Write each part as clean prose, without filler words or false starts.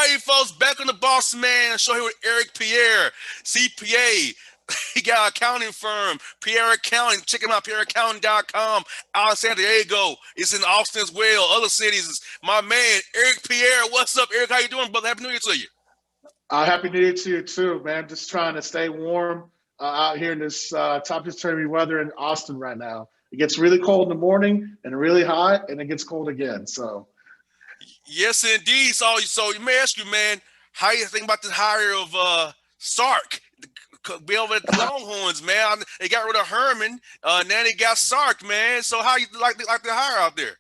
Alright, folks, back on the Boss Man show here with Eric Pierre, CPA. He got an accounting firm, Pierre Accounting. Check him out, pierreaccounting.com. Out in San Diego. It's in Austin as well. Other cities. My man, Eric Pierre. What's up, Eric? How you doing, brother? Happy New Year to you. Happy New Year to you too, man. Just trying to stay warm out here in this topsy-turvy weather in Austin right now. It gets really cold in the morning and really hot, and it gets cold again. So, Yes, indeed. So you may ask you, man, how you think about the hire of Sark? Be over at the Longhorns, man. They got rid of Herman. Now they got Sark, man. So how you like the hire out there?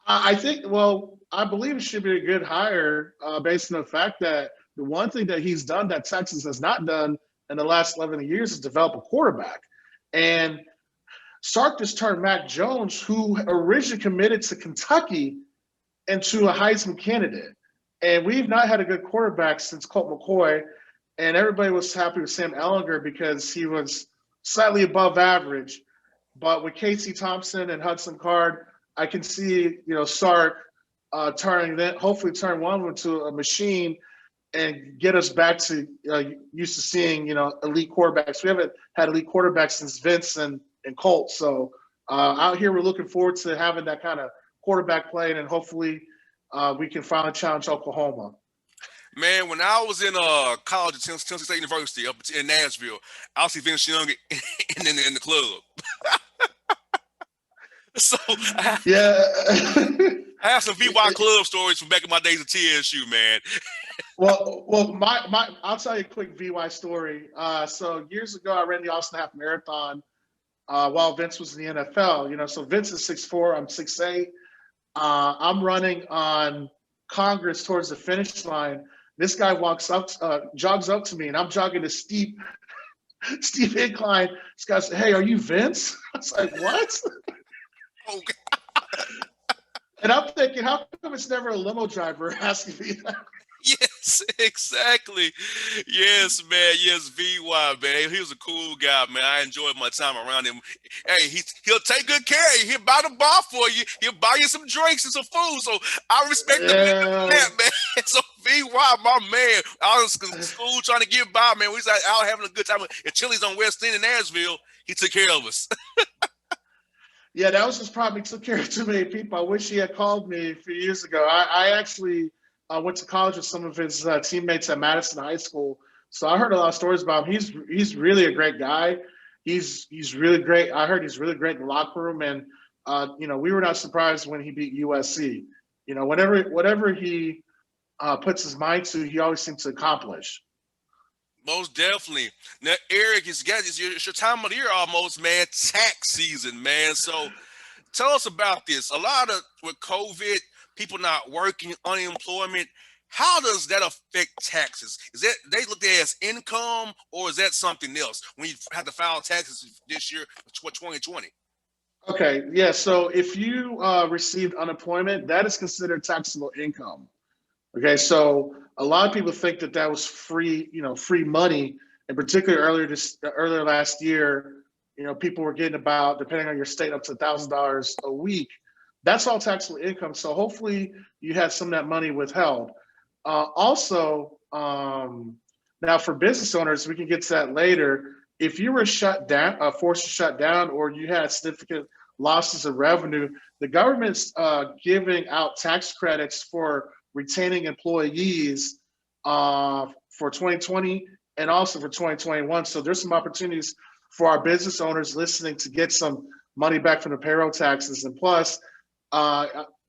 I think, well, I believe it should be a good hire based on the fact that the one thing that he's done that Texas has not done in the last 11 years is develop a quarterback. And Sark just turned Mac Jones, who originally committed to Kentucky, into a Heisman candidate. And we've not had a good quarterback since Colt McCoy. And everybody was happy with Sam Ellinger because he was slightly above average. But with Casey Thompson and Hudson Card, I can see, Sark hopefully turn one into a machine and get us back to used to seeing, elite quarterbacks. We haven't had elite quarterbacks since Vince and Colt. So out here, we're looking forward to having that kind of quarterback playing, and hopefully we can finally challenge Oklahoma. Man, when I was in college at Tennessee State University up in Nashville, I was see Vince Young in the club. So yeah, I have some VY club stories from back in my days at TSU, man. well, my I'll tell you a quick VY story. So years ago, I ran the Austin Half Marathon while Vince was in the NFL. So Vince is 6'4", I'm 6'8". I'm running on Congress towards the finish line. This guy jogs up to me, and I'm jogging a steep incline. This guy said, "Hey, are you Vince?" I was like, "What?" Oh, and I'm thinking, how come it's never a limo driver asking me that? yes, exactly. Yes, man. Yes, VY, man. He was a cool guy, man. I enjoyed my time around him. Hey, he'll take good care of you. He'll buy the bar for you. He'll buy you some drinks and some food. So I respect the man for that, man. So VY, my man. I was in school trying to get by, man. We was out having a good time at Chili's on West End in Nashville. He took care of us. Yeah, that was just probably took care of too many people. I wish he had called me a few years ago. I actually went to college with some of his teammates at Madison High School, so I heard a lot of stories about him. He's really a great guy. He's really great. I heard he's really great in the locker room, and we were not surprised when he beat USC. Whatever he puts his mind to, he always seems to accomplish. Most definitely. Now, Eric, it's your time of the year almost, man. Tax season, man. So tell us about this. A lot of with COVID, people not working, unemployment. How does that affect taxes? Is that they look at it as income, or is that something else when you have to file taxes this year for 2020? Okay, yeah. So if you received unemployment, that is considered taxable income. Okay, so a lot of people think that was free, free money, and particularly earlier last year, people were getting about, depending on your state, up to $1,000 a week. That's all taxable income. So hopefully you had some of that money withheld. Also, now for business owners, we can get to that later. If you were shut down, forced to shut down, or you had significant losses of revenue, the government's giving out tax credits for retaining employees for 2020 and also for 2021. So there's some opportunities for our business owners listening to get some money back from the payroll taxes. And plus,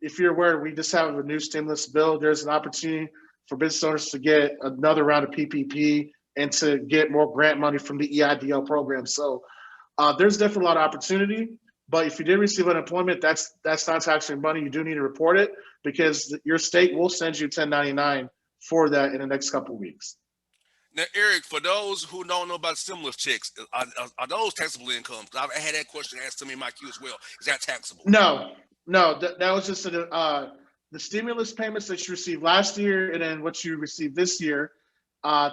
if you're aware, we just have a new stimulus bill. There's an opportunity for business owners to get another round of PPP and to get more grant money from the EIDL program. So there's definitely a lot of opportunity. But if you did receive unemployment, that's not taxable money. You do need to report it because your state will send you 1099 for that in the next couple of weeks. Now, Eric, for those who don't know about stimulus checks, are those taxable incomes? I've had that question asked to me in my queue as well. Is that taxable? No, that was just the stimulus payments that you received last year and then what you received this year.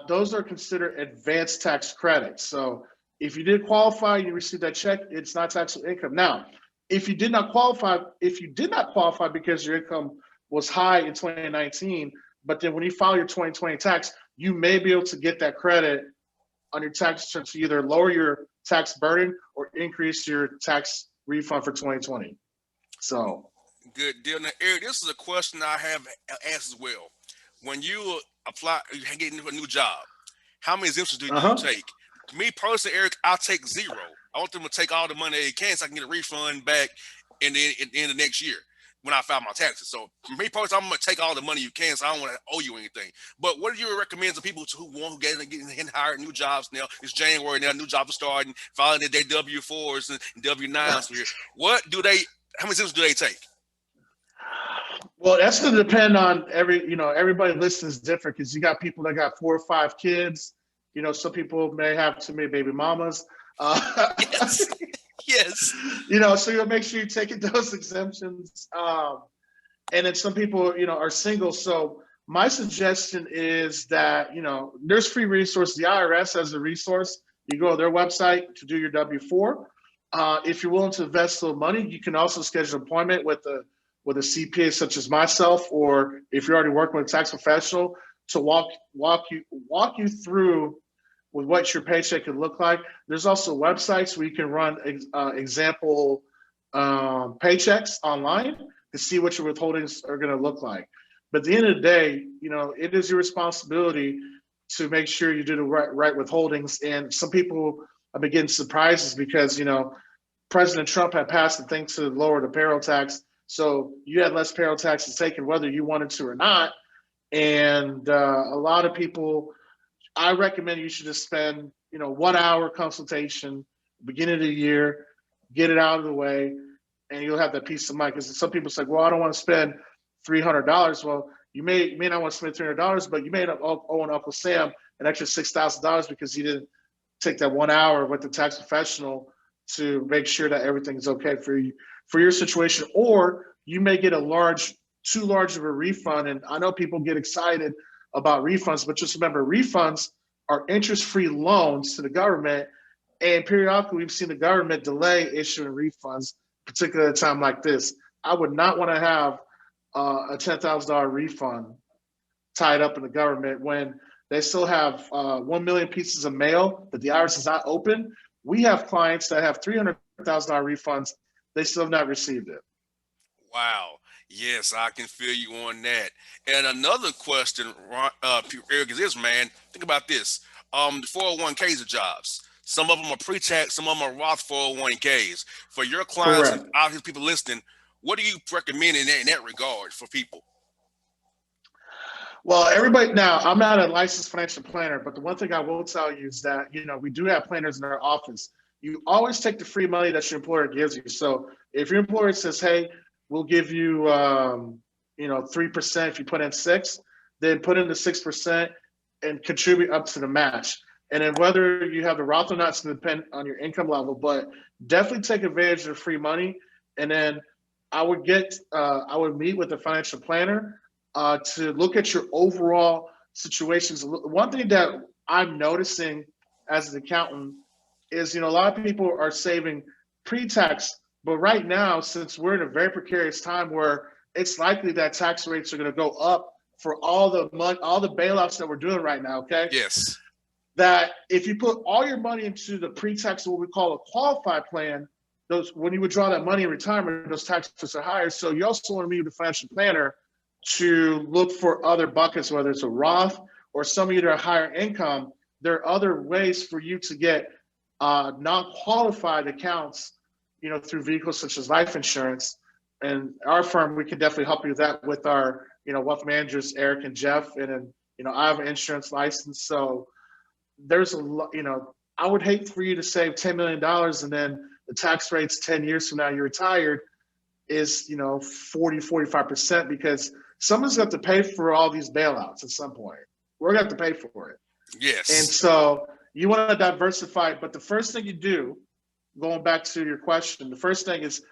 Those are considered advanced tax credits. So if you did qualify, you received that check, it's not taxable income. Now, if you did not qualify because your income was high in 2019, But then when you file your 2020 tax, you may be able to get that credit on your tax return to either lower your tax burden or increase your tax refund for 2020. So, Good deal. Now, Eric, this is a question I have asked as well. When you apply, you get into a new job, how many exemptions do you uh-huh. take? Me personally, Eric, I'll take zero. I want them to take all the money they can so I can get a refund back at the end of next year when I file my taxes. So for me personally, I'm gonna take all the money you can, so I don't want to owe you anything. But what do you recommend to people who getting hired new jobs now? It's January now, new jobs are starting, filing their W-4s and W-9s here. What do they? How many exemptions do they take? Well, that's going to depend on everybody listening is different because you got people that got 4 or 5 kids. Some people may have too many baby mamas. Yes, yes. So you'll make sure you're taking those exemptions. And then some people, are single. So my suggestion is that, there's free resources. The IRS has a resource. You go to their website to do your W-4. If you're willing to invest a little money, you can also schedule an appointment with a CPA such as myself, or if you're already working with a tax professional, to walk you through with what your paycheck could look like. There's also websites where you can run example paychecks online to see what your withholdings are going to look like. But at the end of the day, it is your responsibility to make sure you do the right withholdings. And some people have been getting surprises because President Trump had passed a thing to lower the payroll tax, so you had less payroll taxes taken whether you wanted to or not. And a lot of people, I recommend you should just spend 1 hour consultation beginning of the year, get it out of the way, and you'll have that peace of mind. Because some people say, well, I don't want to spend $300. Well, you may not want to spend $300, but you may not owe Uncle Sam an extra $6,000 because you didn't take that 1 hour with the tax professional to make sure that everything's okay for you, for your situation. Or you may get too large of a refund. And I know people get excited about refunds, but just remember, refunds are interest-free loans to the government. And periodically, we've seen the government delay issuing refunds, particularly at a time like this. I would not want to have a $10,000 refund tied up in the government when they still have 1 million pieces of mail that the IRS has not opened. We have clients that have $300,000 refunds. They still have not received it. Wow. Yes, I can feel you on that. And another question, Eric, is this, man. Think about this. The 401ks are jobs. Some of them are pre-tax, some of them are Roth 401ks. For your clients and Correct. out here, people listening, what do you recommend in that regard for people? Well, everybody now, I'm not a licensed financial planner, but the one thing I will tell you is that, we do have planners in our office. You always take the free money that your employer gives you. So if your employer says, hey, we'll give you, 3% if you put in 6, then put in the 6% and contribute up to the match. And then whether you have the Roth or not, it's going to depend on your income level, but definitely take advantage of the free money. And then I would meet with a financial planner to look at your overall situations. One thing that I'm noticing as an accountant is, a lot of people are saving pre-tax, but right now, since we're in a very precarious time where it's likely that tax rates are going to go up for all the bailouts that we're doing right now, okay? Yes. That if you put all your money into the pre-tax, what we call a qualified plan, when you withdraw that money in retirement, those taxes are higher. So you also want to meet with a financial planner to look for other buckets, whether it's a Roth or some of you that are higher income. There are other ways for you to get non-qualified accounts, through vehicles such as life insurance. And our firm, we can definitely help you with that with our, wealth managers, Eric and Jeff. And then, I have an insurance license. So there's a lot, I would hate for you to save $10 million and then the tax rates 10 years from now you're retired is 40-45%, because someone's got to pay for all these bailouts at some point. We're gonna have to pay for it. And Yes. so you want to diversify, but the first thing you do, going back to your question, the first thing is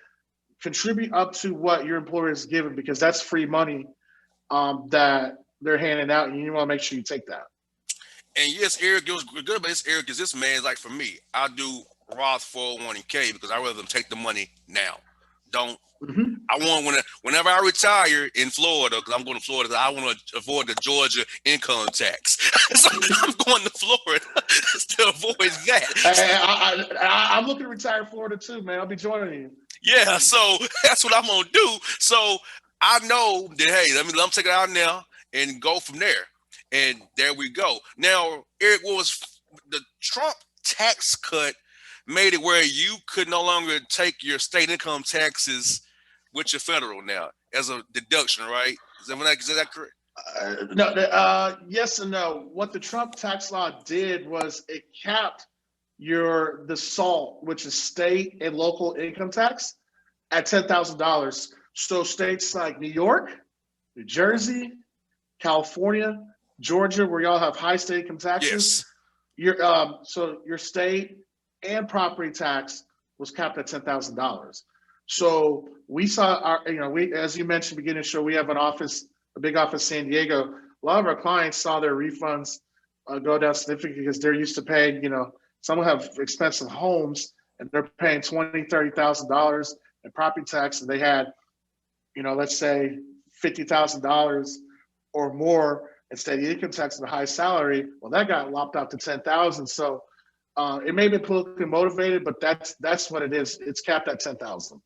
contribute up to what your employer is giving, because that's free money that they're handing out, and you want to make sure you take that. And yes, Eric, it was good about this, Eric, is this man, like for me, I do Roth 401k because I rather them take the money now. Don't Mm-hmm. I want whenever I retire in Florida, because I'm going to Florida, I want to avoid the Georgia income tax. So I'm going to Florida to avoid that. I'm looking to retire in Florida too, man. I'll be joining you. Yeah, so that's what I'm gonna do. So I know that hey, let me take it out now and go from there. And there we go. Now, Eric, what was the Trump tax cut made it where you could no longer take your state income taxes with your federal now as a deduction, right? Is that correct? No, yes and no. What the Trump tax law did was it capped the SALT, which is state and local income tax, at $10,000. So states like New York, New Jersey, California, Georgia, where y'all have high state income taxes, Yes. your state and property tax was capped at $10,000. So we saw we, as you mentioned beginning of the show, we have a big office in San Diego. A lot of our clients saw their refunds go down significantly because they're used to paying, some have expensive homes and they're paying $20,000, $30,000 in property tax, and they had, let's say $50,000 or more in state income tax and a high salary. Well, that got lopped out to 10,000. So it may be politically motivated, but that's what it is. It's capped at 10,000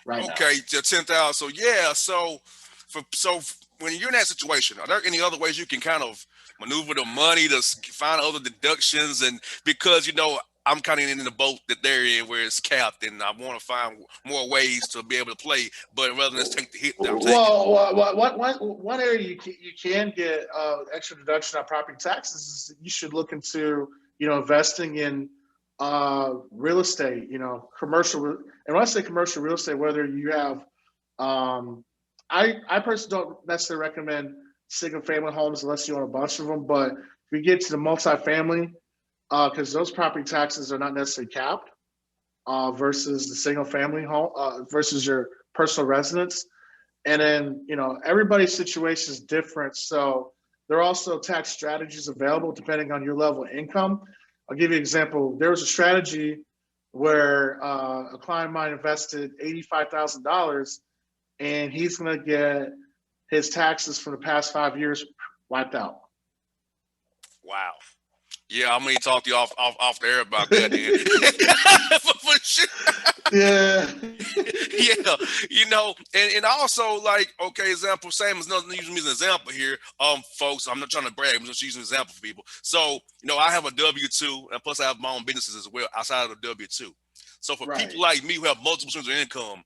right now. Okay, to 10,000. So yeah, so when you're in that situation, are there any other ways you can kind of maneuver the money to find other deductions? And because I'm kind of in the boat that they're in where it's capped, and I want to find more ways to be able to play, but rather than just take the hit that I'm taking. Well, one area you can get extra deduction on property taxes is you should look into investing in real estate, commercial. And when I say commercial real estate, whether you have, I personally don't necessarily recommend single family homes unless you own a bunch of them. But if you get to the multifamily, because those property taxes are not necessarily capped versus the single family home versus your personal residence. And then, everybody's situation is different. So there are also tax strategies available depending on your level of income. I'll give you an example. There was a strategy where a client of mine invested $85,000 and he's going to get his taxes from the past 5 years wiped out. Wow. Yeah, I'm gonna talk to you off the air about that then. for sure. Yeah. Yeah, and also like, okay, example, same as nothing, using me as an example here. Folks, I'm not trying to brag, I'm just using an example for people. So, I have a W-2 and plus I have my own businesses as well outside of the W-2. So for people like me who have multiple streams of income,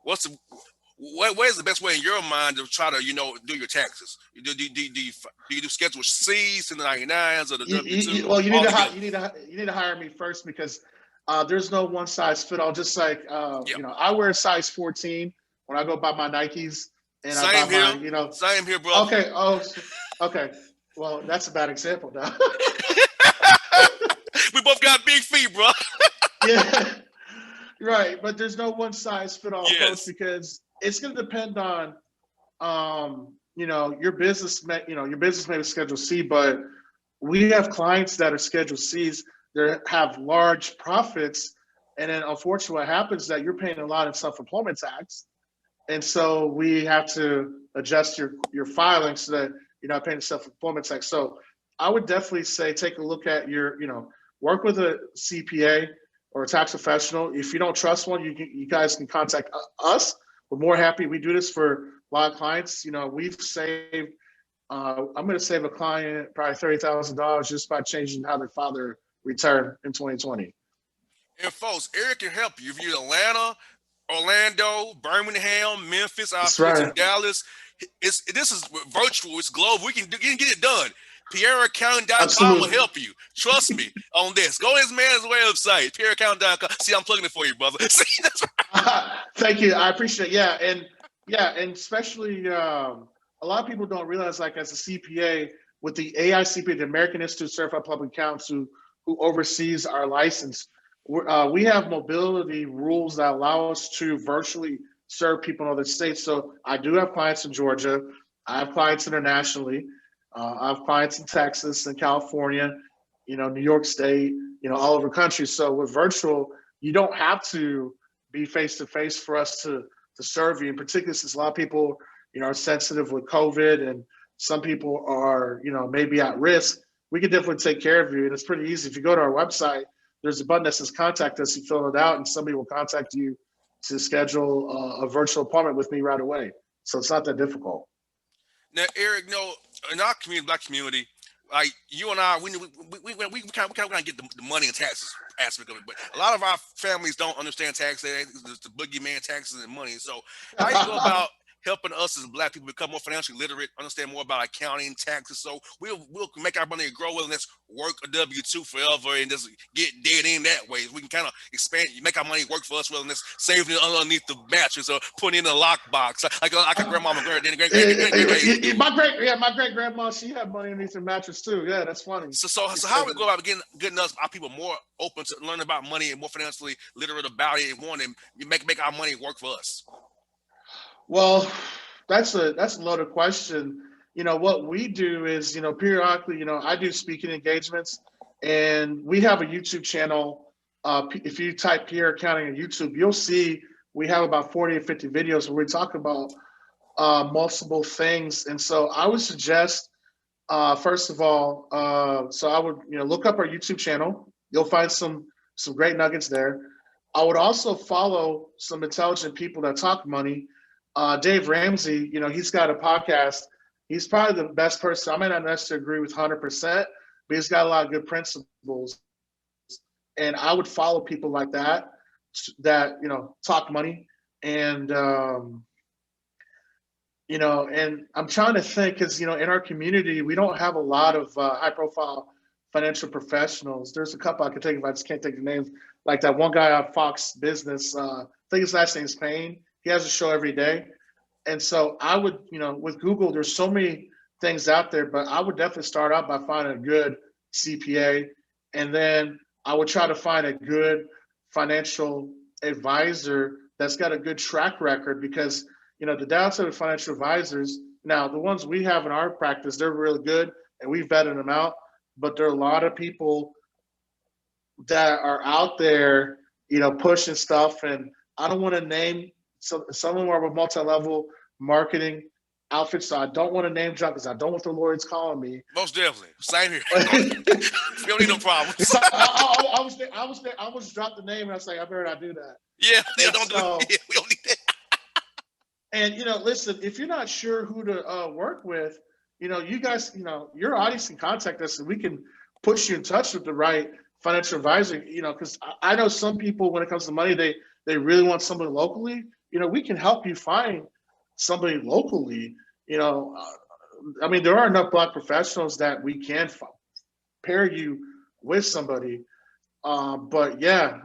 where's the best way in your mind to try to, do your taxes? Do you do Schedule C's and the 99s or the W-2? Well, you need to hire me first because there's no one size fit all. Just like I wear a size 14 when I go buy my Nikes, and Same I buy here. my, Same here, bro. Okay. Oh, okay. Well, that's a bad example now. We both got big feet, bro. Yeah. Right, but there's no one size fit all approach Yes. because it's going to depend on, your business. Your business may be Schedule C, but we have clients that are Schedule C's that have large profits, and then unfortunately, what happens is that you're paying a lot in self-employment tax, and so we have to adjust your filing so that you're not paying self-employment tax. So I would definitely say take a look at work with a CPA or a tax professional. If you don't trust one, you guys can contact us. We're more happy. We do this for a lot of clients. We've saved. I'm going to save a client probably $30,000 just by changing how they file their return in 2020. And folks, Eric can help you if you're in Atlanta, Orlando, Birmingham, Memphis, our That's affiliates in right. Dallas. This is virtual. It's global. We can get it done. PierreAccounting.com will Absolutely. help you. Trust me on this. Go to his man's website, PierreAccounting.com. See, I'm plugging it for you, brother. See, that's right. Thank you. I appreciate it. And especially a lot of people don't realize, like as a CPA, with the AICPA, the American Institute of Certified Public Accountants, who oversees our license, we have mobility rules that allow us to virtually serve people in other states. So I do have clients in Georgia. I have clients internationally. I have clients in Texas and California, New York State, all over the country. So with virtual, you don't have to be face to face for us to to serve you, in particular since a lot of people, are sensitive with COVID and some people are, maybe at risk. We can definitely take care of you. And it's pretty easy. If you go to our website, there's a button that says contact us. You fill it out and somebody will contact you to schedule a virtual appointment with me right away. So it's not that difficult. Now, Eric, in our community, black community, like you and I, we kind of get the money and taxes aspect of it, but a lot of our families don't understand tax. It's the boogeyman, taxes and money. So, how you go about helping us as black people become more financially literate, understand more about accounting, taxes, so we'll make our money grow, and let's work a W-2 forever and just get dead in that way. We can kind of expand, make our money work for us, rather than just saving it underneath the mattress or putting it in a lockbox, like a grandmama, great. My great grandma, she had money underneath her mattress too. Yeah, that's funny. So how we go about getting us, our people, more open to learning about money and more financially literate about it, and wanting to make our money work for us? Well, that's a loaded question. What we do is, periodically, I do speaking engagements, and we have a YouTube channel. If you type Pierre Accounting on YouTube, you'll see we have about 40 or 50 videos where we talk about multiple things. And so I would suggest, first of all, so I would, look up our YouTube channel. You'll find some great nuggets there. I would also follow some intelligent people that talk money. Dave Ramsey, he's got a podcast. He's probably the best person. I may not necessarily agree with 100%, but he's got a lot of good principles. And I would follow people like that talk money. And, and I'm trying to think, because, in our community, we don't have a lot of high profile financial professionals. There's a couple I could think of. I just can't think of names. Like that one guy on Fox Business, I think his last name is Payne. He has a show every day. And so I would, with Google, there's so many things out there, but I would definitely start out by finding a good CPA. And then I would try to find a good financial advisor that's got a good track record, because, the downside of financial advisors, now the ones we have in our practice, they're really good and we've vetted them out, but there are a lot of people that are out there, pushing stuff. And I don't want to name some of them are with multi-level marketing outfits, so I don't want to name drop because I don't want the lawyers calling me. Most definitely, same here. We don't need no problems. So I was dropped the name, and I was like, I better not do that. Yeah, don't do it. Yeah, we don't need that. And listen, if you're not sure who to work with, you guys, your audience can contact us, and we can put you in touch with the right financial advisor. Because I know some people, when it comes to money, they really want somebody locally. We can help you find somebody locally. There are enough Black professionals that we can pair you with somebody. But yeah,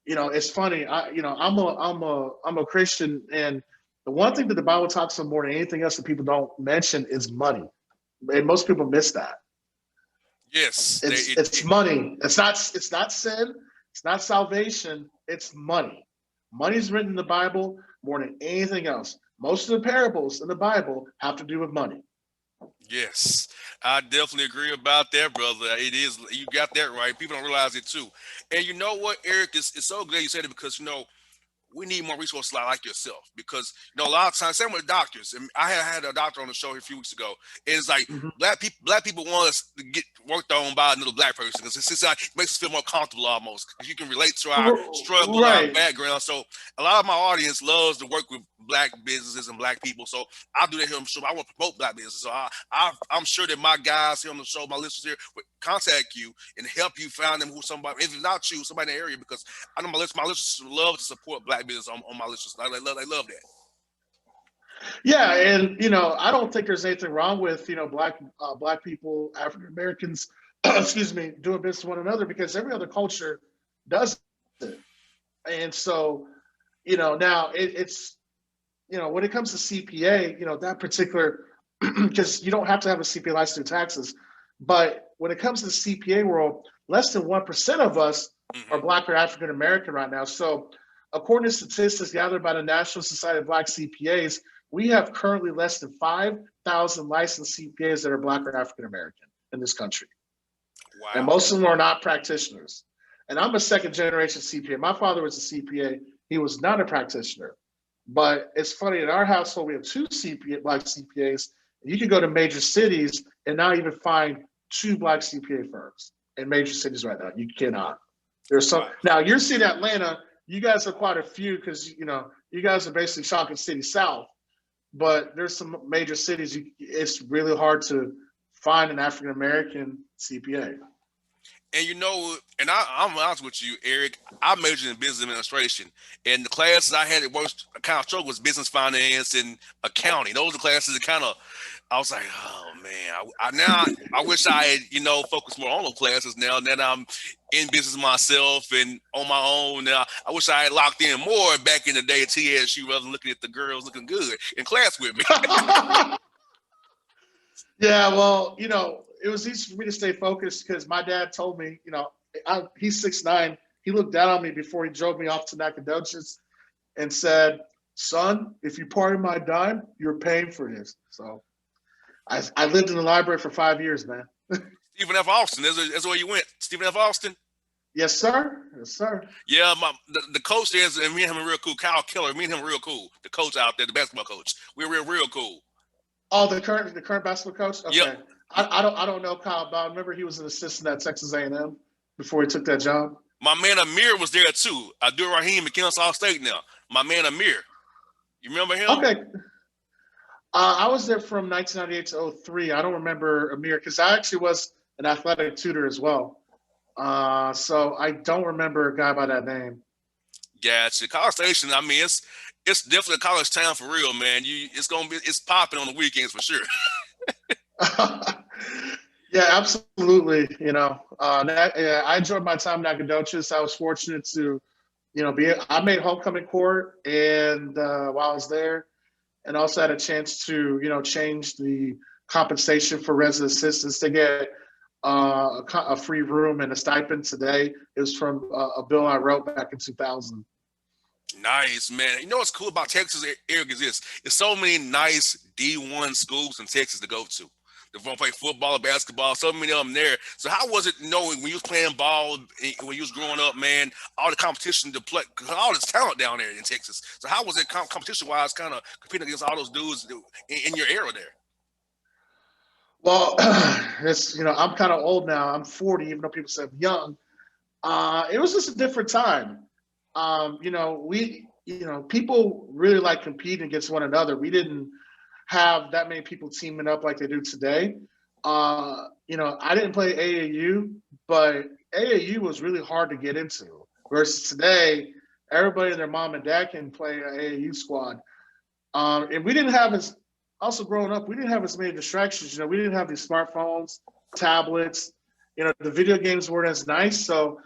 it's funny. I'm a Christian, and the one thing that the Bible talks about more than anything else that people don't mention is money. And most people miss that. Yes, it's money. It's not sin. It's not salvation. It's money. Money is written in the Bible more than anything else. Most of the parables in the Bible have to do with money. Yes, I definitely agree about that, brother. It is, you got that right. People don't realize it too. And you know what, Eric, it's so glad you said it, because we need more resources like yourself, because a lot of times, same with doctors. And I had a doctor on the show here a few weeks ago. And it's like black people want us to get worked on by another Black person, because it's like, it makes us feel more comfortable almost, because you can relate to our struggle, right, our background. So a lot of my audience loves to work with Black businesses and Black people. So I'll do that here on the show. I want to promote Black business. So I'm sure that my guys here on the show, my listeners here, will contact you and help you find them somebody, if it's not you, somebody in the area, because I know my listeners love to support Black business on my listeners. They love that. Yeah, and I don't think there's anything wrong with Black people, African Americans, excuse me, doing business with one another, because every other culture does it. And so, now it's when it comes to CPA, that particular, because you don't have to have a CPA license to do taxes, but when it comes to the CPA world, less than 1% of us are Black or African American right now. So according to statistics gathered by the National Society of Black CPAs, we have currently less than 5,000 licensed CPAs that are Black or African American in this country. Wow. And most of them are not practitioners. And I'm a second generation CPA. My father was a CPA. He was not a practitioner. But it's funny, in our household, we have two black CPAs. You can go to major cities and not even find two black CPA firms in major cities right now. You cannot. There's some Wow. now. You're seeing Atlanta. You guys are quite a few because you guys are basically Chocolate City South. But there's some major cities. It's really hard to find an African American CPA. And and I'm honest with you, Eric. I majored in business administration, and the classes I had at worst kind of struggle was business finance and accounting. Those are the classes that kind of I was like, oh man, I wish I had focused more on those classes now that I'm in business myself and on my own. Now I wish I had locked in more back in the day at TSU rather than looking at the girls looking good in class with me. Yeah, well, it was easy for me to stay focused because my dad told me, he's 6'9". He looked down on me before he drove me off to Nacogdoches and said, "Son, if you part of my dime, you're paying for this." So I lived in the library for 5 years, man. Stephen F. Austin, that's where you went. Stephen F. Austin. Yes, sir. Yes, sir. Yeah, the coach there, and me and him are real cool. Kyle Keller, me and him are real cool. The coach out there, the basketball coach, we're real cool. Oh, the current basketball coach. Yep. Okay, I don't know Kyle, but I remember he was an assistant at Texas A&M before he took that job. My man Amir was there too. Abdul Rahim at Kennesaw State now. My man Amir. You remember him? Okay. I was there from 1998 to 03. I don't remember Amir because I actually was an athletic tutor as well. So I don't remember a guy by that name. Gotcha. College Station. I mean, it's definitely a college town for real, man. It's popping on the weekends for sure. Yeah, absolutely. I enjoyed my time in Nacogdoches. I was fortunate to, I made homecoming court, and while I was there, and also had a chance to, change the compensation for resident assistants. They get a free room and a stipend today. It was from a bill I wrote back in 2000. Nice, man. You know what's cool about Texas, Eric, is this. There's so many nice D1 schools in Texas to go to. They want to play football or basketball, so many of them there. So how was it knowing when you was playing ball, when you was growing up, man, all the competition to play, cause all this talent down there in Texas. So how was it competition-wise kind of competing against all those dudes in your era there? Well, I'm kind of old now. I'm 40, even though people say I'm young. It was just a different time. People really like competing against one another. We didn't have that many people teaming up like they do today. I didn't play AAU, but AAU was really hard to get into. Versus today, everybody and their mom and dad can play an AAU squad. And we didn't have also growing up, we didn't have as many distractions. We didn't have these smartphones, tablets. The video games weren't as nice. So,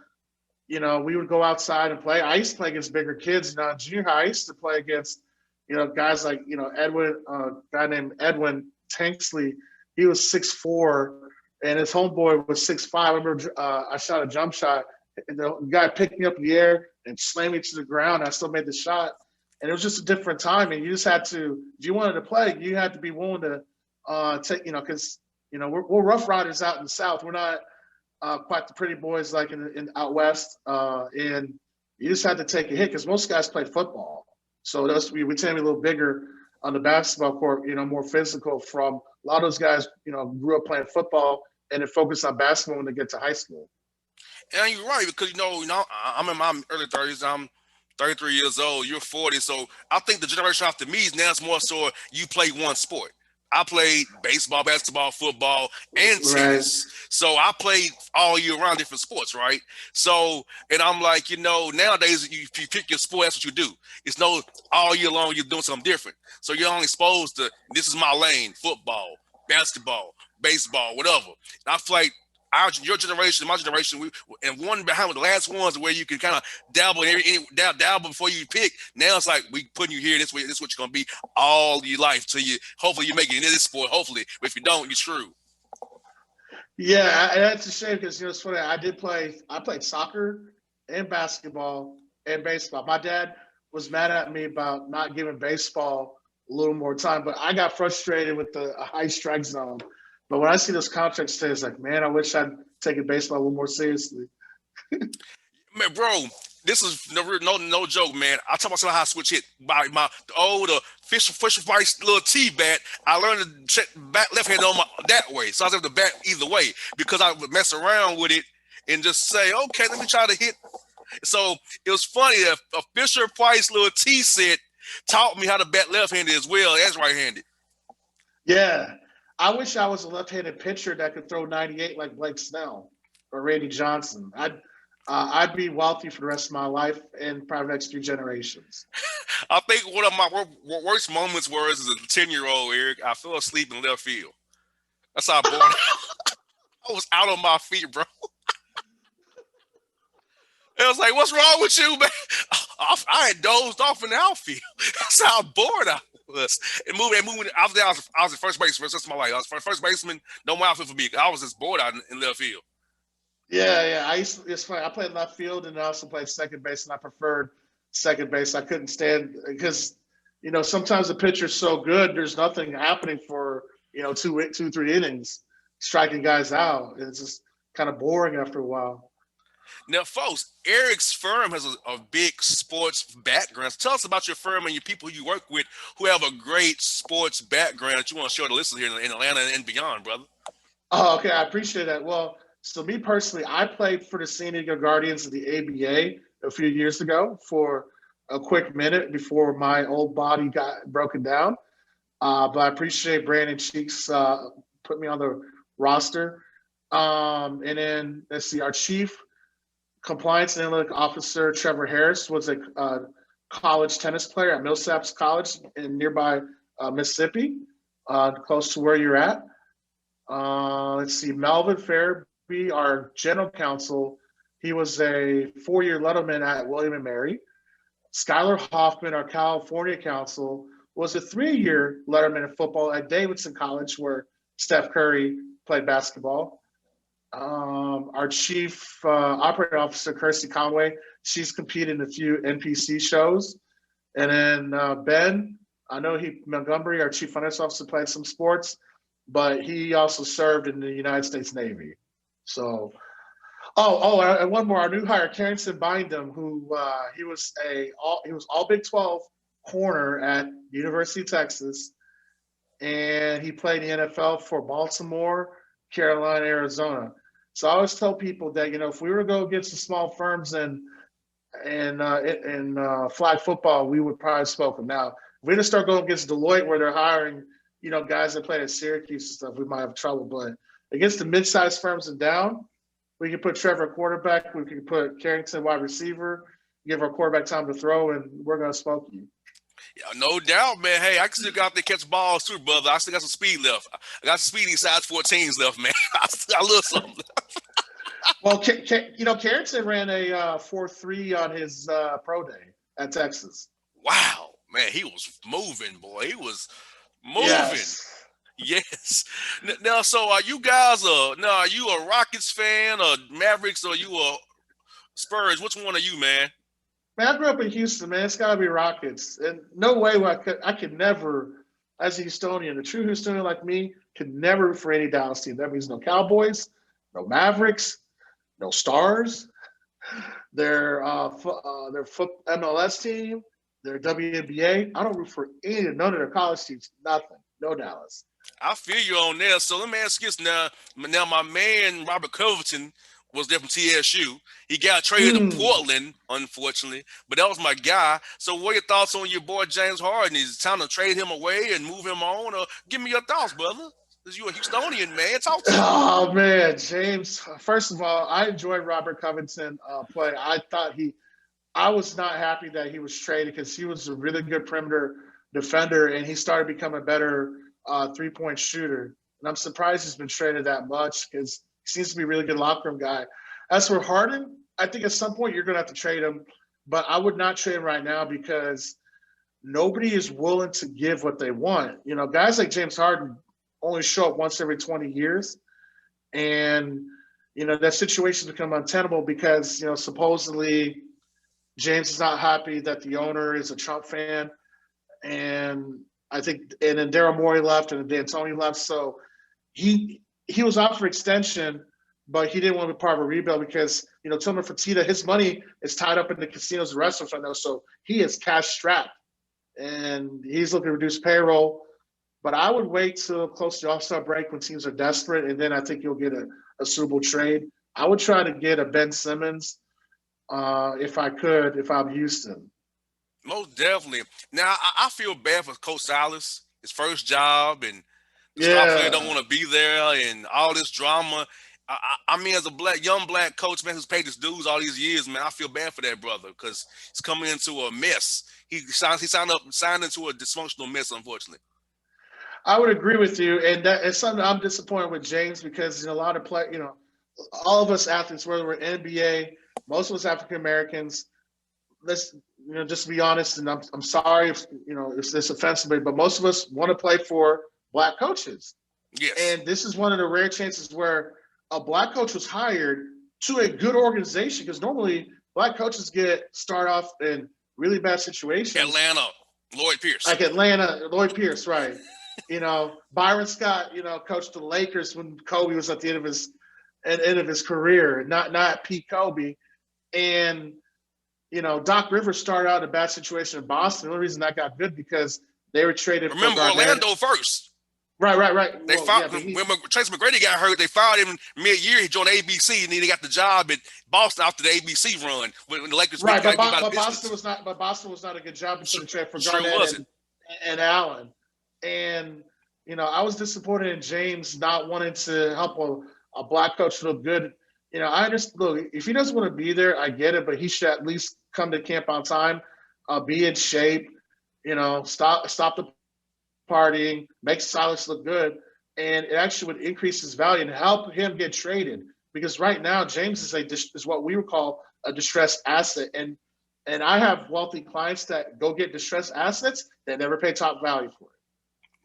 we would go outside and play. I used to play against bigger kids. In junior high, I used to play against guys like, Edwin, a guy named Edwin Tanksley. He was 6'4", and his homeboy was 6'5". I remember I shot a jump shot, and the guy picked me up in the air and slammed me to the ground. I still made the shot. And it was just a different time. And you just had to, if you wanted to play, you had to be willing to take, because, we're rough riders out in the South. We're not quite the pretty boys like in out West. And you just had to take a hit because most guys play football. So we tend to be a little bigger on the basketball court, more physical from a lot of those guys, grew up playing football and then focused on basketball when they get to high school. And you're right, because I'm in my early 30s. I'm 33 years old. You're 40. So I think the generation after me is now it's more so you play one sport. I played baseball, basketball, football, and tennis. Right. So I played all year round different sports, right? So, and I'm like, nowadays if you pick your sport, that's what you do. It's no all year long you're doing something different. So you're only exposed to, this is my lane, football, basketball, baseball, whatever. And I feel like your generation, my generation, and one behind the last ones where you can kind of dabble dabble before you pick. Now it's like we putting you here. This way, this is what you're gonna be all your life. So hopefully you make it into this sport. Hopefully, but if you don't, you're screwed. Yeah, that's a shame because it's funny. I played soccer and basketball and baseball. My dad was mad at me about not giving baseball a little more time, but I got frustrated with the high strike zone. But when I see those contracts today, it's like, man, I wish I'd taken baseball a little more seriously. Man, bro, This is no joke, man. I taught myself how to switch hit by my old Fisher Price little T bat. I learned to check back left hand on my that way, so I was able to bat either way because I would mess around with it and just say, okay, let me try to hit. So it was funny that a Fisher Price little T set taught me how to bat left handed as well as right handed. Yeah. I wish I was a left-handed pitcher that could throw 98 like Blake Snell or Randy Johnson. I'd be wealthy for the rest of my life and probably the next 3 generations. I think one of my worst moments was as a 10-year-old, Eric. I fell asleep in left field. That's how bored I was out on my feet, bro. It was like, what's wrong with you, man? I had dozed off in the outfield. That's how bored I was. And moving. I was at first base for the rest of my life. I was first baseman, no more outfield for me. I was just bored out in left field. Yeah. It's funny. I played left field and I also played second base, and I preferred second base. I couldn't stand because sometimes the pitcher's so good, there's nothing happening for 2, 3 innings, striking guys out. It's just kind of boring after a while. Now, folks, Eric's firm has a big sports background. Tell us about your firm and your people you work with who have a great sports background that you want to share the listeners here in Atlanta and beyond, brother. Oh, okay. I appreciate that. Well, so me personally, I played for the San Diego Guardians of the ABA a few years ago for a quick minute before my old body got broken down. But I appreciate Brandon Cheeks put me on the roster. And then let's see, our chief compliance and analytic officer Trevor Harris was a college tennis player at Millsaps College in nearby Mississippi, close to where you're at. Let's see, Melvin Fairby, our general counsel, he was a 4-year letterman at William and Mary. Skylar Hoffman, our California counsel, was a 3-year letterman in football at Davidson College, where Steph Curry played basketball. Our chief operating officer, Kirsty Conway, she's competed in a few NPC shows. And then Ben, I know Montgomery, our chief financial officer, played some sports, but he also served in the United States Navy. So, and one more, our new hire, Carrington Bindum, who he was all Big 12 corner at the University of Texas, and he played in the NFL for Baltimore, Carolina, Arizona. So I always tell people that if we were to go against the small firms and flag football, we would probably spoke them. Now, if we're gonna start going against Deloitte, where they're hiring guys that played at Syracuse and stuff, we might have trouble. But against the mid-sized firms and down, we can put Trevor quarterback, we can put Carrington wide receiver, give our quarterback time to throw, and we're gonna smoke you. Yeah, no doubt, man. Hey, I can still go out there catch balls too, brother. I still got some speed left. I got some speedy size 14s left, man. I still got a little something. Well, Carrington ran a 4.3 on his pro day at Texas. Wow, man, he was moving, boy. He was moving. Yes. Now, so are you guys are you a Rockets fan or Mavericks, or are you a Spurs? Which one are you, man? Man, I grew up in Houston, man. It's got to be Rockets. And no way I could never, as a Houstonian, a true Houstonian like me, could never root for any Dallas team. That means no Cowboys, no Mavericks, no Stars. Their MLS team, their WNBA. I don't root for none of their college teams. Nothing. No Dallas. I feel you on there. So let me ask you this now. Now, my man Robert Covington was there from TSU. He got traded to Portland, unfortunately, but that was my guy. So what are your thoughts on your boy James Harden? Is it time to trade him away and move him on? Or give me your thoughts, brother. Because you're a Houstonian, man. Talk to me. Oh, man, James. First of all, I enjoyed Robert Covington play. I was not happy that he was traded because he was a really good perimeter defender, and he started becoming a better three-point shooter. And I'm surprised he's been traded that much because he seems to be a really good locker room guy. As for Harden, I think at some point you're going to have to trade him, but I would not trade him right now because nobody is willing to give what they want. Guys like James Harden only show up once every 20 years. And, that situation's become untenable because, supposedly James is not happy that the owner is a Trump fan. And I think, and then Daryl Morey left and then D'Antoni left. So he was out for extension, but he didn't want to be part of a rebuild because Tillman Fertitta, his money is tied up in the casinos and restaurants right now, so he is cash strapped and he's looking to reduce payroll. But I would wait till close to the All-Star break when teams are desperate, and then I think you'll get a suitable trade. I would try to get a Ben Simmons if I could, if I'm Houston. Most definitely. Now I feel bad for Coach Silas, his first job, and the star player don't Yeah, want to be there, and all this drama. I mean, as a young black coach, man, who's paid his dues all these years, man, I feel bad for that brother because he's coming into a mess. Signed into a dysfunctional mess, unfortunately. I would agree with you, and that is something I'm disappointed with James because a lot of all of us athletes, whether we're NBA, most of us African Americans, let's just be honest, and I'm sorry if this offensive me, but most of us want to play for black coaches, Yes. and this is one of the rare chances where a black coach was hired to a good organization because normally black coaches start off in really bad situations, Atlanta, Lloyd Pierce. like Atlanta, Lloyd Pierce, right? Byron Scott, coached the Lakers when Kobe was at the end of his career, not Pete Kobe, and Doc Rivers started out in a bad situation in Boston. The only reason that got good because they were traded for Remember Garnett. Orlando first. Right. They Well, fired yeah, but when Tracy McGrady got hurt. They fired him mid-year. He joined ABC, and then he got the job at Boston after the ABC run when the Lakers right, got but, beat by the but Pistons. Boston was not a good job until they traded for Sure Garnett wasn't. and Allen. And I was disappointed in James not wanting to help a black coach look good. I understand. Look, if he doesn't want to be there, I get it, but he should at least come to camp on time, be in shape. Stop the partying, make Silas look good, and it actually would increase his value and help him get traded. Because right now, James is what we would call a distressed asset, and I have wealthy clients that go get distressed assets that never pay top value for it.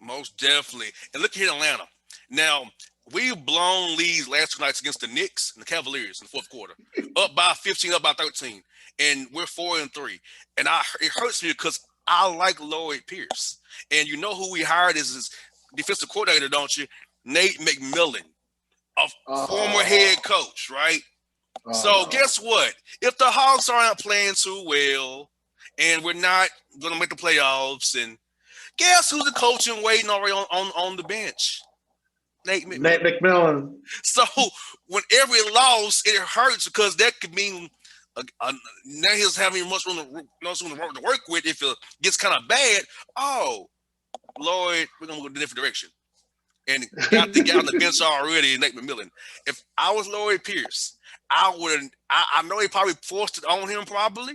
Most definitely. And look here in Atlanta. Now, we've blown leads last 2 nights against the Knicks and the Cavaliers in the fourth quarter. Up by 15, up by 13. And we're 4-3. And it hurts me because I like Lloyd Pierce. And you know who we hired as his defensive coordinator, don't you? Nate McMillan, a former head coach, right? So guess what? If the Hawks aren't playing too well and we're not going to make the playoffs, and guess who's the coach and waiting already on the bench? Nate McMillan. Nate McMillan. So when every loss, it hurts because that could mean now he's having much room to work with. If it gets kind of bad, Lloyd, we're going to go a different direction. And got the guy on the bench already, Nate McMillan. If I was Lloyd Pierce, I wouldn't. I know he probably forced it on him. Probably,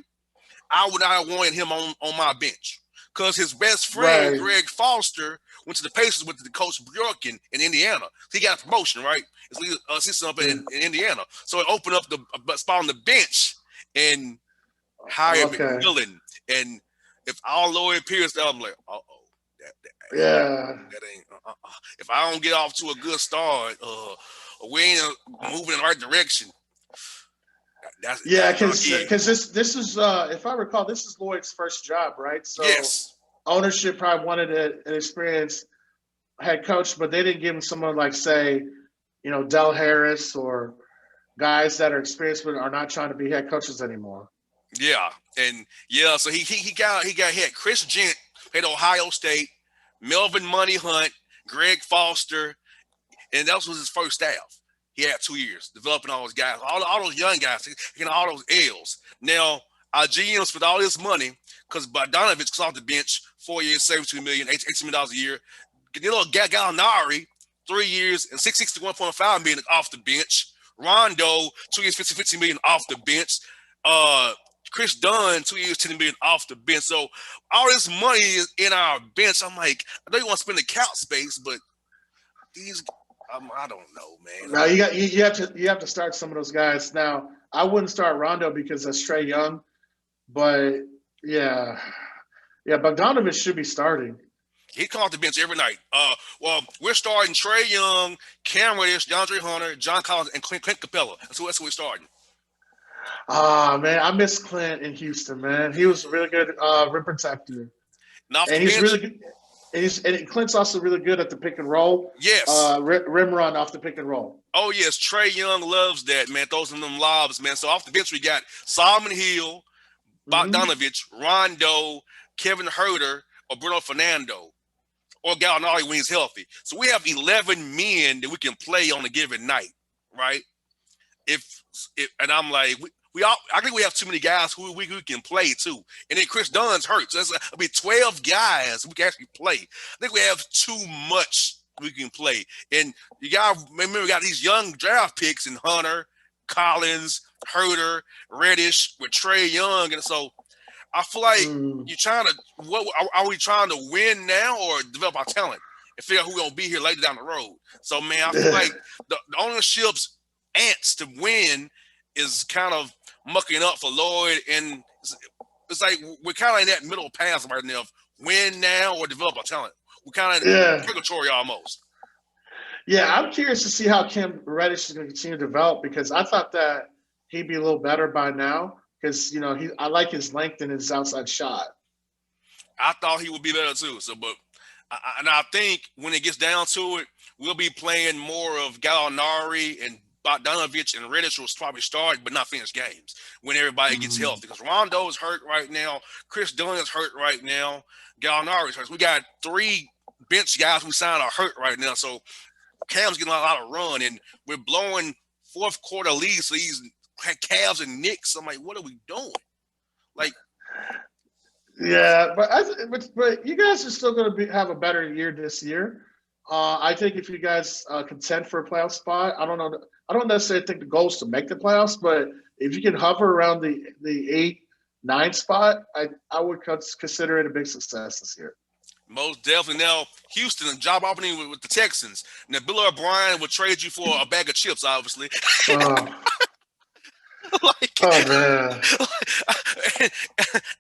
I would not have wanted him on my bench because his best friend Right. Greg Foster went to the Pacers with the coach Bjork in Indiana. So he got a promotion, right? It's assistant up in Indiana. So it opened up the spot on the bench and hired McMillan. And if all Lloyd Pierce, I'm like, yeah. That ain't. If I don't get off to a good start, we ain't moving in the right direction. Because this is if I recall, this is Lloyd's first job, right? So yes. Ownership probably wanted an experienced head coach, but they didn't give him someone like, say, Del Harris or guys that are experienced but are not trying to be head coaches anymore. Yeah, and so he had Chris Gent at Ohio State, Melvin Money Hunt, Greg Foster, and that was his first staff. He had 2 years developing all those guys, all those young guys, getting all those L's. Now, our GM spent all this money because Bogdanovich was off the bench, 4 years, $72 million, $18 million a year. Danilo Gallinari, 3 years and $61.5 million off the bench. Rondo, 2 years, $50 million off the bench. Chris Dunn, 2 years, $10 million off the bench. So all this money is in our bench. I'm like, I know you want to spend the cap space, but these, I don't know, man. Now you have to start some of those guys. Now I wouldn't start Rondo because that's Trae Young, but yeah, Bogdanovich should be starting. He come off the bench every night. Well, we're starting Trae Young, Cam Reddish, DeAndre Hunter, John Collins, and Clint Capella. That's who we're starting. Man, I miss Clint in Houston, man. He was a really good rim protector. And he's really good. And Clint's also really good at the pick and roll, Yes. rim run off the pick and roll. Oh yes, Trey Young loves that, man. Throws them lobs, man. So off the bench we got Solomon Hill, Hmm. Bogdanovich, Rondo, Kevin Herter, or Bruno Fernando, or Gallinari when he's healthy. So we have 11 men that we can play on a given night, right? If and I'm like we all I think we have too many guys who we can play too. And then Chris Dunn's hurt. So that's I mean 12 guys we can actually play. I think we have too much we can play. And you got remember we got these young draft picks in Hunter, Collins, Herter, Reddish with Trey Young. And so I feel like Mm. you're trying to what are we trying to win now or develop our talent and figure out who we're gonna be here later down the road. So man, I feel like the ownership's ants to win is kind of mucking up for Lloyd, and it's like we're kind of in that middle path right now of win now or develop our talent. We're kind of Yeah. purgatory almost. Yeah, I'm curious to see how Kim Reddish is going to continue to develop because I thought that he'd be a little better by now because I like his length and his outside shot. I thought he would be better too. So, but and I think when it gets down to it, we'll be playing more of Gallinari and Bogdanovich and Reddish will probably start, but not finish games when everybody gets Mm. healthy. Because Rondo is hurt right now, Chris Dunn is hurt right now, Gallinari is hurt. So we got three bench guys we signed are hurt right now. So Cam's getting a lot of run, and we're blowing fourth quarter leads to these Cavs and Knicks. I'm like, what are we doing? Like, Yeah, but you guys are still going to have a better year this year. I think if you guys contend for a playoff spot, I don't know. I don't necessarily think the goal is to make the playoffs, but if you can hover around the 8, 9 spot, I would consider it a big success this year. most definitely. Now, Houston, a job opening with the Texans. Now, Bill O'Brien would trade you for a bag of chips, obviously. Oh, like, oh man.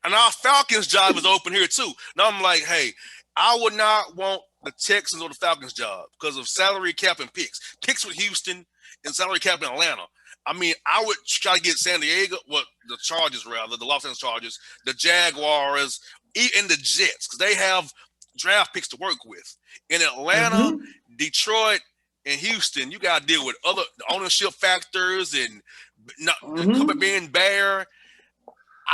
and our Falcons job is open here too. Now I'm like, hey, I would not want the Texans or the Falcons job because of salary cap and picks. Picks with Houston and salary cap in Atlanta. I mean, I would try to get San Diego, well, the Chargers rather, the Los Angeles Chargers, the Jaguars, and the Jets because they have draft picks to work with. In Atlanta, Hmm. Detroit, and Houston, you got to deal with other ownership factors and not Hmm. Cupboard being bare.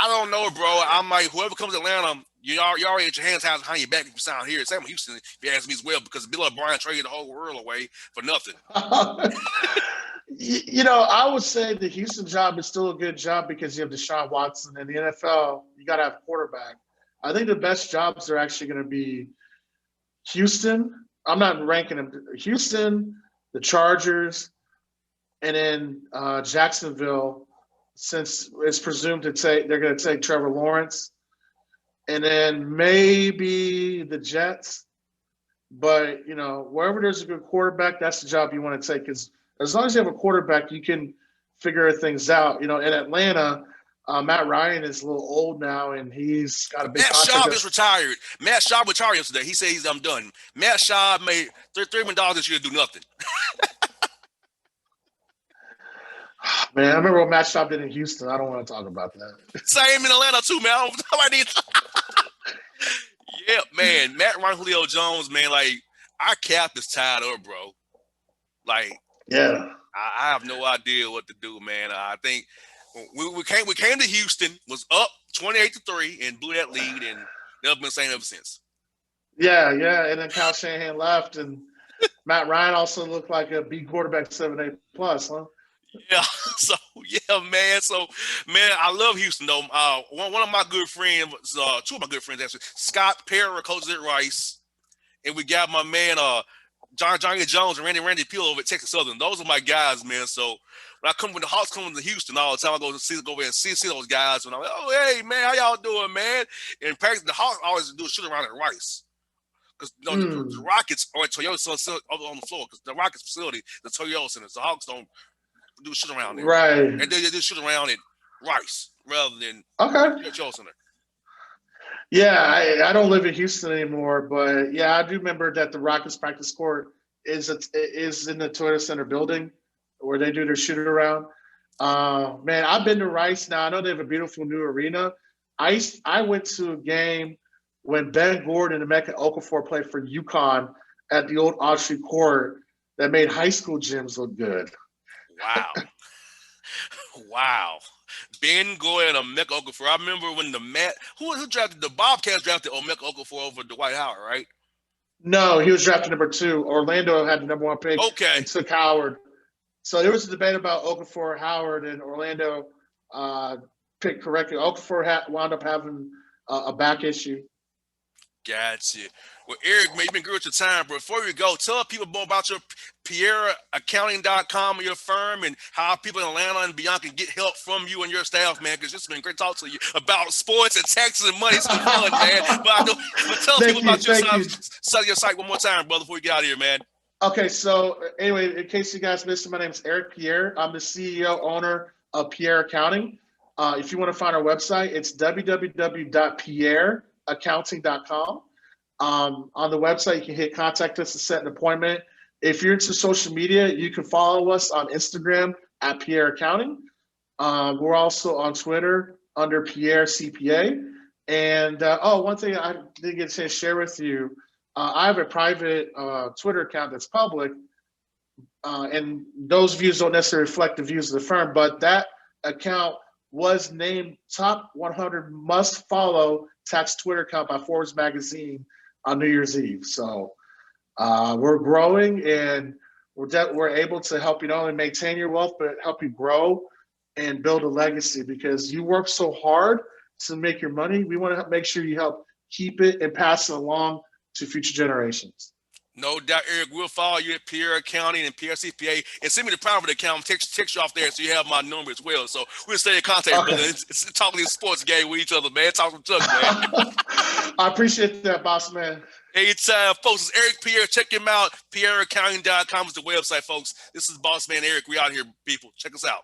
I don't know, bro. I'm like, whoever comes to Atlanta, you already at your hands behind your back if you sign here. Same with Houston, if you ask me as well, because Bill O'Brien traded the whole world away for nothing. I would say the Houston job is still a good job because you have Deshaun Watson. In the NFL, you got to have quarterback. I think the best jobs are actually going to be Houston. I'm not ranking them. Houston, the Chargers, and then Jacksonville, since it's presumed to take they're going to take Trevor Lawrence, and then maybe the Jets. But wherever there's a good quarterback, that's the job you want to take. Because as long as you have a quarterback, you can figure things out. In Atlanta, Matt Ryan is a little old now, and he's got a big Matt contract. Schaub is retired. Matt Schaub retired yesterday. He said I'm done. Matt Schaub made $3 million this year to do nothing. Man, I remember what Matt Schaub did in Houston. I don't want to talk about that. Same in Atlanta too, man. I need. Yeah, man. Matt Ryan, Julio Jones, man. Like our cap is tied up, bro. Like Yeah. I have no idea what to do, man. I think we came to Houston, was up 28-3, and blew that lead, and never been the same ever since. Yeah, yeah. And then Kyle Shanahan left, and Matt Ryan also looked like a B quarterback, 7A plus, huh? Yeah, so yeah, man. So man, I love Houston though. One of my good friends, two of my good friends actually, Scott Pierre coaches at Rice, and we got my man Johnny Jones and Randy Peel over at Texas Southern. Those are my guys, man. So when the Hawks come to Houston all the time, I go over and see those guys. And I'm like, oh hey man, how y'all doing, man? And in practice, the Hawks always do a shoot around at Rice. Because the Mm, Rockets are at Toyota Center on the floor. Because the Rockets facility, the Toyota Center, the Hawks don't do shit around there. right. And they do shit around at Rice rather than Okay. Toyota Center. Yeah, I don't live in Houston anymore, but yeah, I do remember that the Rockets practice court is in the Toyota Center building where they do their shoot around. Man, I've been to Rice now. I know they have a beautiful new arena. I went to a game when Ben Gordon and Emeka Okafor played for UConn at the old Autry Court that made high school gyms look good. Wow. Wow. Ben Gordon and Emeka Okafor. I remember when who drafted the Bobcats drafted Emeka Okafor over Dwight Howard, right? No, he was drafted number 2. Orlando had the number 1 pick Okay. and took Howard. So there was a debate about Okafor, Howard, and Orlando picked correctly. Okafor wound up having a back issue. Gotcha. Well, Eric, man, you've been good with your time, but before we go, tell people more about your PierreAccounting.com and your firm and how people in Atlanta and beyond can get help from you and your staff, man, because it's been great talking to you about sports and taxes and money. It's been fun, man. But tell people about your site one more time, brother, before we get out of here, man. Okay, so anyway, in case you guys missed it, my name is Eric Pierre. I'm the CEO, owner of Pierre Accounting. If you want to find our website, it's www.pierreaccounting.com. On the website, you can hit contact us to set an appointment. If you're into social media, you can follow us on Instagram at Pierre Accounting. We're also on Twitter under Pierre CPA. And one thing I didn't get a chance to share with you, I have a private Twitter account that's public, and those views don't necessarily reflect the views of the firm, but that account was named top 100 must follow tax Twitter account by Forbes magazine on New Year's Eve. So we're growing, and we're able to help you not only maintain your wealth, but help you grow and build a legacy, because you work so hard to make your money. We want to make sure you help keep it and pass it along to future generations. No doubt, Eric. We'll follow you at Pierre Accounting and Pierre CPA, and send me the private account. Text you off there so you have my number as well. So we'll stay in contact, brother. It's talking this sports game with each other, man. Talk some truck, man. I appreciate that, Bossman. Anytime, folks. It's Eric Pierre. Check him out. PierreAccounting.com is the website, folks. This is Bossman Eric. We out here, people. Check us out.